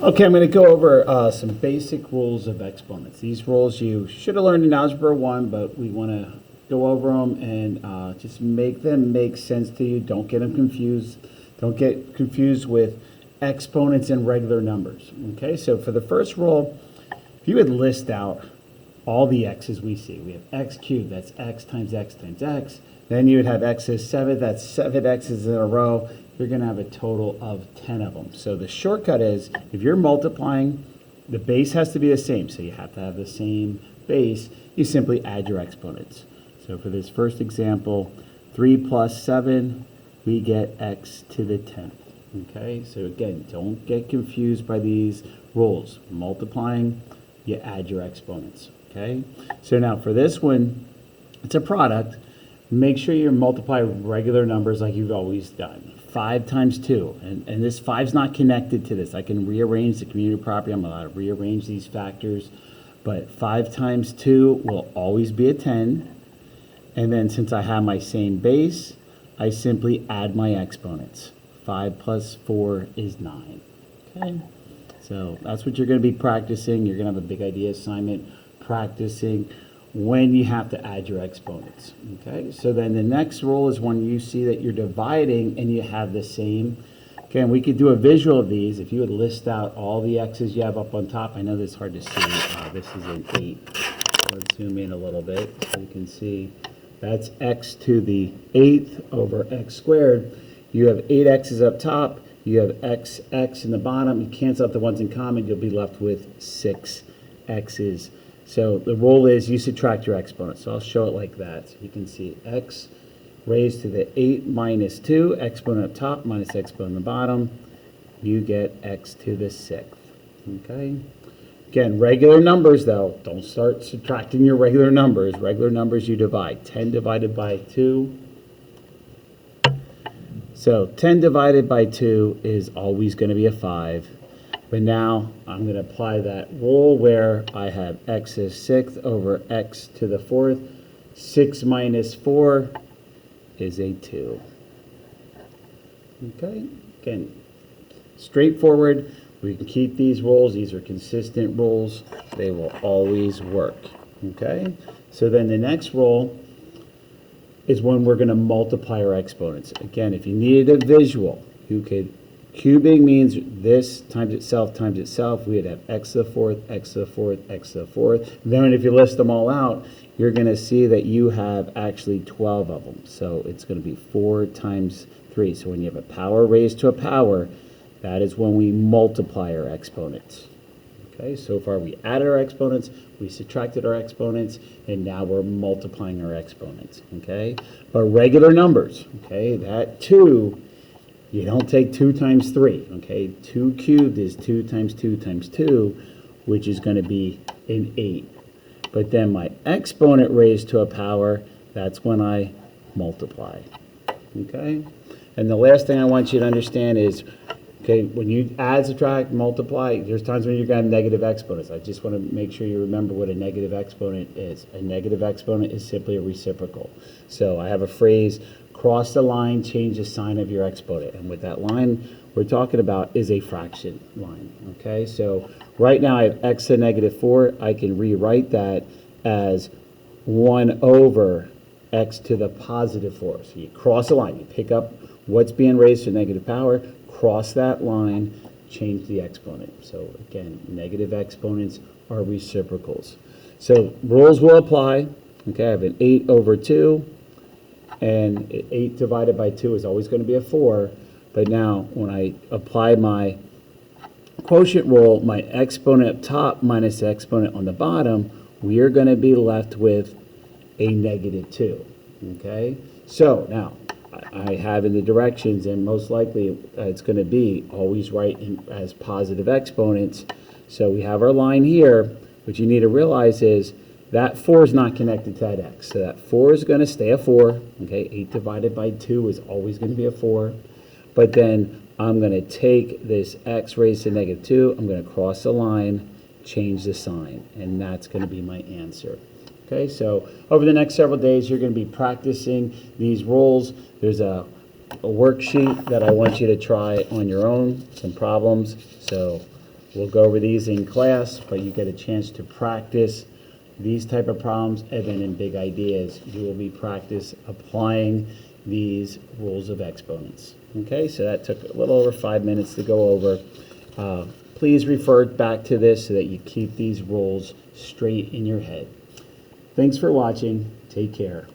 Okay, I'm going to go over some basic rules of exponents. These rules you should have learned in Algebra 1, but we want to go over them and just make them make sense to you. Don't get them confused. Don't get confused with exponents and regular numbers. Okay, so for the first rule, if you would list out all the x's we see, we have x cubed, that's x times x times x. Then you would have x is 7, that's 7 x's in a row. You're going to have a total of 10 of them. So the shortcut is, if you're multiplying, the base has to be the same. So you have to have the same base. You simply add your exponents. So for this first example, 3 plus 7, we get x to the 10th. Okay, so again, don't get confused by these rules. Multiplying, you add your exponents. Okay, so now for this one, it's a product. Make sure you multiply regular numbers like you've always done. 5 times 2, and this 5's not connected to this. I can rearrange the community property. I'm allowed to rearrange these factors, but 5 times 2 will always be a 10. And then since I have my same base, I simply add my exponents. 5 plus 4 is 9. Okay, so that's what you're going to be practicing. You're going to have a big idea assignment practicing when you have to add your exponents. Okay, so then the next rule is when you see that you're dividing and you have the same. Okay, and we could do a visual of these. If you would list out all the x's you have up on top, I know this is hard to see. This is an 8. Let's zoom in a little bit so you can see that's x to the 8th over x squared. You have 8 x's up top. You have x in the bottom. You cancel out the ones in common. You'll be left with 6 x's. So the rule is you subtract your exponents. So I'll show it like that. So you can see x raised to the 8 minus 2, exponent up top minus exponent on the bottom. You get x to the 6th. Okay. Again, regular numbers though, don't start subtracting your regular numbers. Regular numbers you divide. 10 divided by 2. So 10 divided by 2 is always going to be a 5. But now I'm going to apply that rule where I have x is 6th over x to the 4th. 6 minus 4 is a 2. Okay, again, straightforward. We can keep these rules. These are consistent rules. They will always work. Okay, so then the next rule is when we're going to multiply our exponents. Again, if you needed a visual, you could. Cubing means this times itself. We would have x to the 4th, x to the 4th, x to the 4th. Then if you list them all out, you're going to see that you have actually 12 of them. So it's going to be 4 times 3. So when you have a power raised to a power, that is when we multiply our exponents. Okay, so far we added our exponents, we subtracted our exponents, and now we're multiplying our exponents. Okay, but regular numbers, okay, that 2, you don't take 2 times 3, okay? 2 cubed is 2 times 2 times 2, which is going to be an 8. But then my exponent raised to a power, that's when I multiply, okay? And the last thing I want you to understand is, okay, when you add, subtract, multiply, there's times when you're going to have negative exponents. I just want to make sure you remember what a negative exponent is. A negative exponent is simply a reciprocal. So I have a phrase, cross the line, change the sign of your exponent. And with that line we're talking about is a fraction line. Okay, so right now I have x to the negative 4. I can rewrite that as 1 over x to the positive 4. So you cross the line, you pick up what's being raised to negative power, cross that line, change the exponent. So again, negative exponents are reciprocals. So rules will apply. Okay, I have an 8 over 2. And 8 divided by 2 is always going to be a 4. But now when I apply my quotient rule, my exponent up top minus the exponent on the bottom, we are going to be left with a negative 2. Okay, so now I have in the directions, and most likely it's going to be always write as positive exponents. So we have our line here. What you need to realize is that 4 is not connected to that x. So that 4 is going to stay a 4. Okay, 8 divided by 2 is always going to be a 4. But then I'm going to take this x raised to negative 2. I'm going to cross the line, change the sign. And that's going to be my answer. Okay, so over the next several days, you're going to be practicing these rules. There's a worksheet that I want you to try on your own, some problems. So We'll go over these in class, but you get a chance to practice these type of problems, and then in big ideas, you will be practice applying these rules of exponents. Okay, so that took a little over 5 minutes to go over. Please refer back to this so that you keep these rules straight in your head. Thanks for watching. Take care.